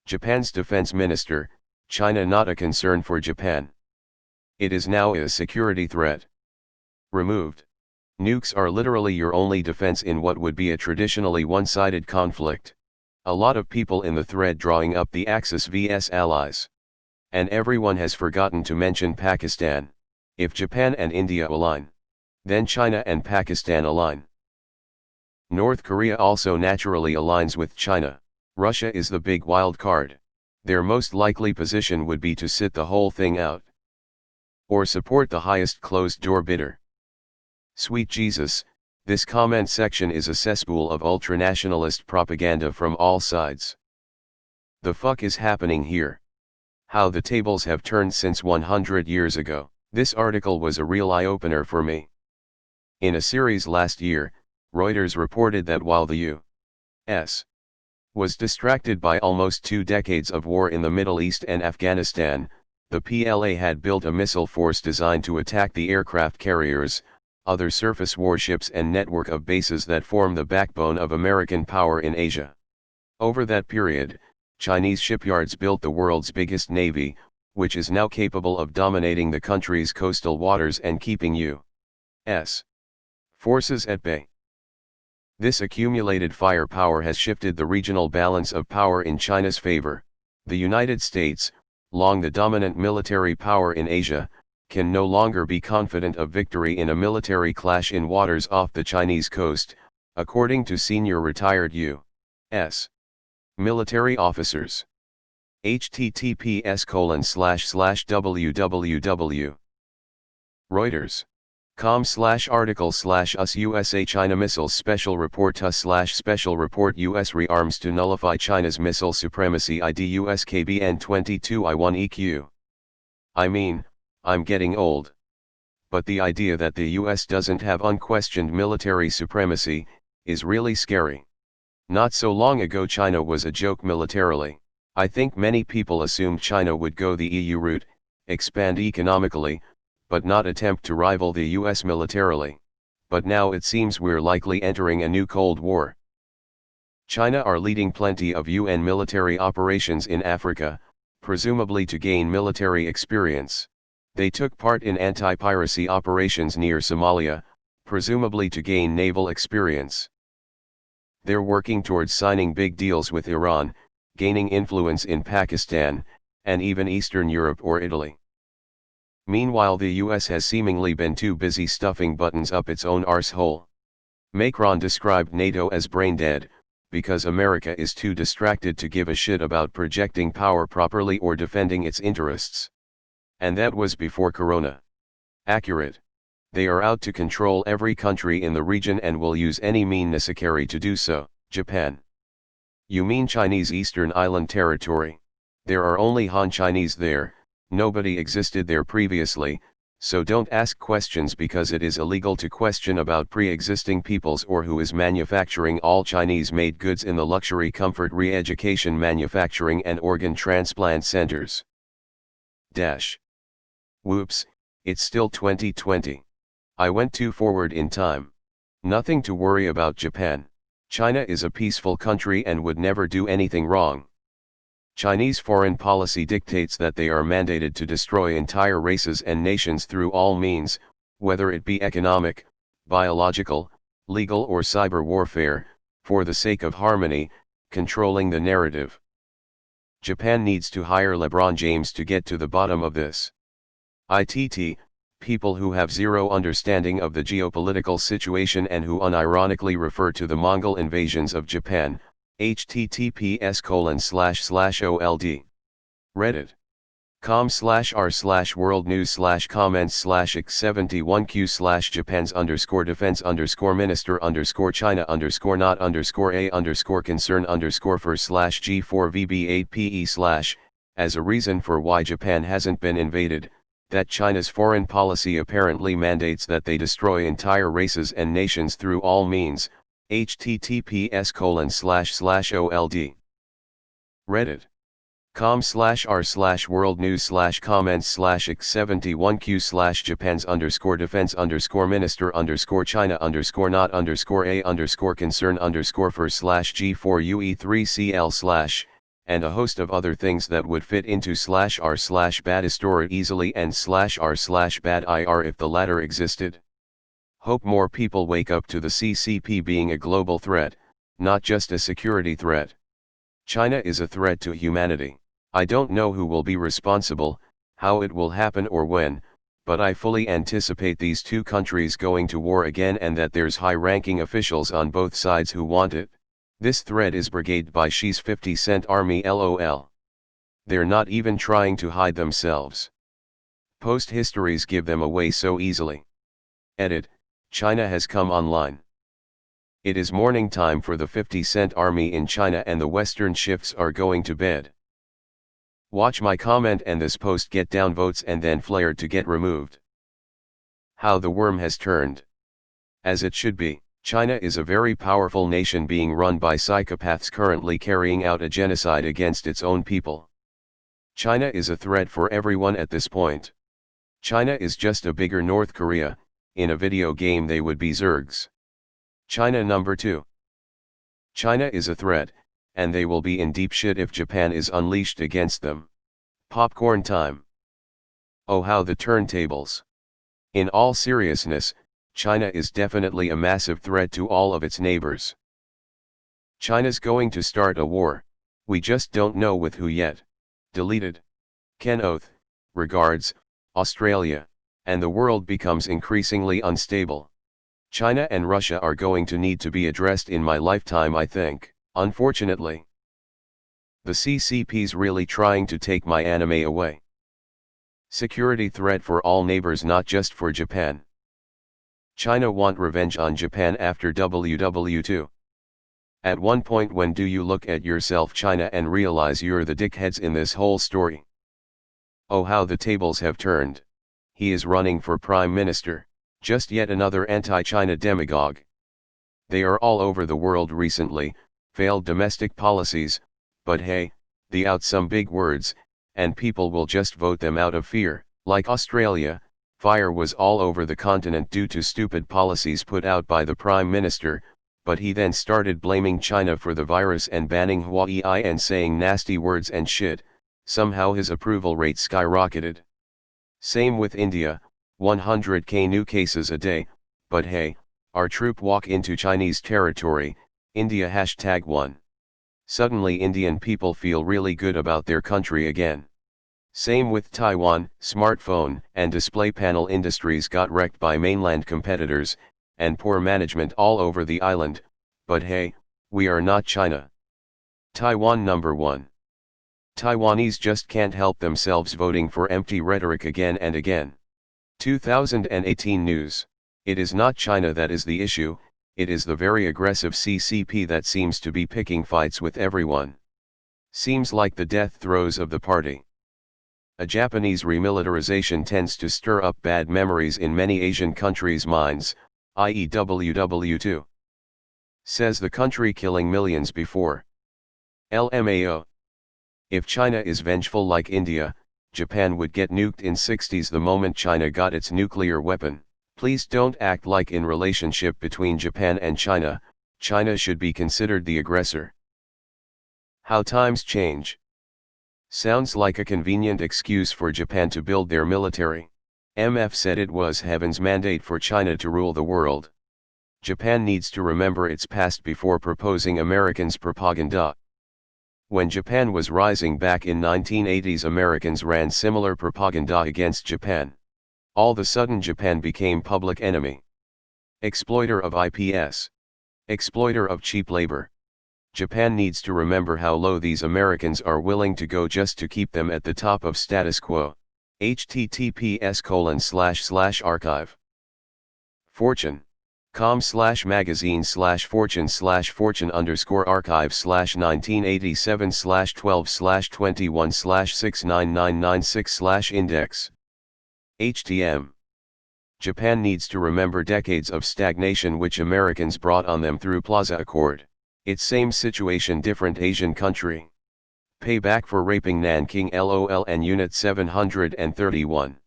Japan's defense minister, China not a concern for Japan. It is now a security threat. Removed. Nukes are literally your only defense in what would be a traditionally one-sided conflict. A lot of people in the thread drawing up the Axis vs allies. And everyone has forgotten to mention Pakistan. If Japan and India align, then China and Pakistan align. North Korea also naturally aligns with China. Russia is the big wild card. Their most likely position would be to sit the whole thing out. Or support the highest closed-door bidder. Sweet Jesus, this comment section is a cesspool of ultranationalist propaganda from all sides. The fuck is happening here? How the tables have turned since 100 years ago. This article was a real eye-opener for me. In a series last year, Reuters reported that while the U.S. was distracted by almost 2 decades of war in the Middle East and Afghanistan, the PLA had built a missile force designed to attack the aircraft carriers, other surface warships and network of bases that form the backbone of American power in Asia. Over that period, Chinese shipyards built the world's biggest navy, which is now capable of dominating the country's coastal waters and keeping U.S. forces at bay. This accumulated firepower has shifted the regional balance of power in China's favor. The United States, long the dominant military power in Asia, can no longer be confident of victory in a military clash in waters off the Chinese coast, according to senior retired U.S. military officers. https://www. Reuters.com/article/us USA China Missiles Special Report US/Special Report US rearms to nullify China's missile supremacy ID USKBN 22I1EQ. I mean, I'm getting old. But the idea that the US doesn't have unquestioned military supremacy is really scary. Not so long ago China was a joke militarily. I think many people assumed China would go the EU route, expand economically, but not attempt to rival the US militarily. But now it seems we're likely entering a new Cold War. China are leading plenty of UN military operations in Africa, presumably to gain military experience. They took part in anti-piracy operations near Somalia, presumably to gain naval experience. They're working towards signing big deals with Iran, gaining influence in Pakistan, and even Eastern Europe or Italy. Meanwhile the US has seemingly been too busy stuffing buttons up its own arsehole. Macron described NATO as brain-dead, because America is too distracted to give a shit about projecting power properly or defending its interests. And that was before Corona. Accurate. They are out to control every country in the region and will use any means necessary to do so. Japan. You mean Chinese Eastern Island territory? There are only Han Chinese there, nobody existed there previously, so don't ask questions because it is illegal to question about pre-existing peoples or who is manufacturing all Chinese-made goods in the luxury comfort re-education manufacturing and organ transplant centers. Whoops, it's still 2020. I went too forward in time. Nothing to worry about Japan. China is a peaceful country and would never do anything wrong. Chinese foreign policy dictates that they are mandated to destroy entire races and nations through all means, whether it be economic, biological, legal or cyber warfare, for the sake of harmony, controlling the narrative. Japan needs to hire LeBron James to get to the bottom of this. People who have zero understanding of the geopolitical situation and who unironically refer to the Mongol invasions of Japan, https://old. reddit.com/r/world news/comments/Japan's_defense_minister_China_not_a_for/G4VB8PE/ as a reason for why Japan hasn't been invaded, that China's foreign policy apparently mandates that they destroy entire races and nations through all means, https://old. reddit.com/r/world news/comments/Japan's_defense_minister_China_not_a_concern_for/G4UE3CL/ and a host of other things that would fit into /r/badistora easily and /r/badIR if the latter existed. Hope more people wake up to the CCP being a global threat, not just a security threat. China is a threat to humanity. I don't know who will be responsible, how it will happen or when, but I fully anticipate these two countries going to war again and that there's high-ranking officials on both sides who want it. This threat is brigaded by Xi's 50-cent army LOL. They're not even trying to hide themselves. Post histories give them away so easily. Edit, China has come online. It is morning time for the 50-cent army in China and the Western shifts are going to bed. Watch my comment and this post get downvotes and then flared to get removed. How the worm has turned. As it should be, China is a very powerful nation being run by psychopaths currently carrying out a genocide against its own people. China is a threat for everyone at this point. China is just a bigger North Korea, in a video game they would be Zergs. China number 2. China is a threat, and they will be in deep shit if Japan is unleashed against them. Popcorn time. Oh how the turntables. In all seriousness, China is definitely a massive threat to all of its neighbors. China's going to start a war, we just don't know with who yet. Deleted. Ken Oath, regards, Australia, and the world becomes increasingly unstable. China and Russia are going to need to be addressed in my lifetime I think. Unfortunately, the CCP's really trying to take my anime away. Security threat for all neighbors, not just for Japan. China want revenge on Japan after WW2. At one point when do you look at yourself China and realize you're the dickheads in this whole story? Oh how the tables have turned. He is running for Prime Minister, just yet another anti-China demagogue. They are all over the world recently. Failed domestic policies, but hey, they out some big words, and people will just vote them out of fear. Like Australia, fire was all over the continent due to stupid policies put out by the Prime Minister, but he then started blaming China for the virus and banning Huawei and saying nasty words and shit, somehow his approval rate skyrocketed. Same with India, 100k new cases a day, but hey, our troop walk into Chinese territory, India #1. Suddenly Indian people feel really good about their country again. Same with Taiwan, smartphone and display panel industries got wrecked by mainland competitors, and poor management all over the island, but hey, we are not China. Taiwan number 1. Taiwanese just can't help themselves voting for empty rhetoric again and again. 2018 news. It is not China that is the issue. It is the very aggressive CCP that seems to be picking fights with everyone. Seems like the death throes of the party. A Japanese remilitarization tends to stir up bad memories in many Asian countries' minds, i.e. WW2. Says the country killing millions before. LMAO. If China is vengeful like India, Japan would get nuked in 60s the moment China got its nuclear weapon. Please don't act like in relationship between Japan and China, China should be considered the aggressor. How times change. Sounds like a convenient excuse for Japan to build their military. MF said it was heaven's mandate for China to rule the world. Japan needs to remember its past before proposing Americans' propaganda. When Japan was rising back in 1980s, Americans ran similar propaganda against Japan. All of a sudden Japan became public enemy. Exploiter of IPS. Exploiter of cheap labor. Japan needs to remember how low these Americans are willing to go just to keep them at the top of status quo. https://archive. Fortune. com/magazine/fortune/fortune_archive/1987/12/21/69996/index. HTM. Japan needs to remember decades of stagnation which Americans brought on them through Plaza Accord. It's same situation, different Asian country. Payback for raping Nanking LOL and Unit 731.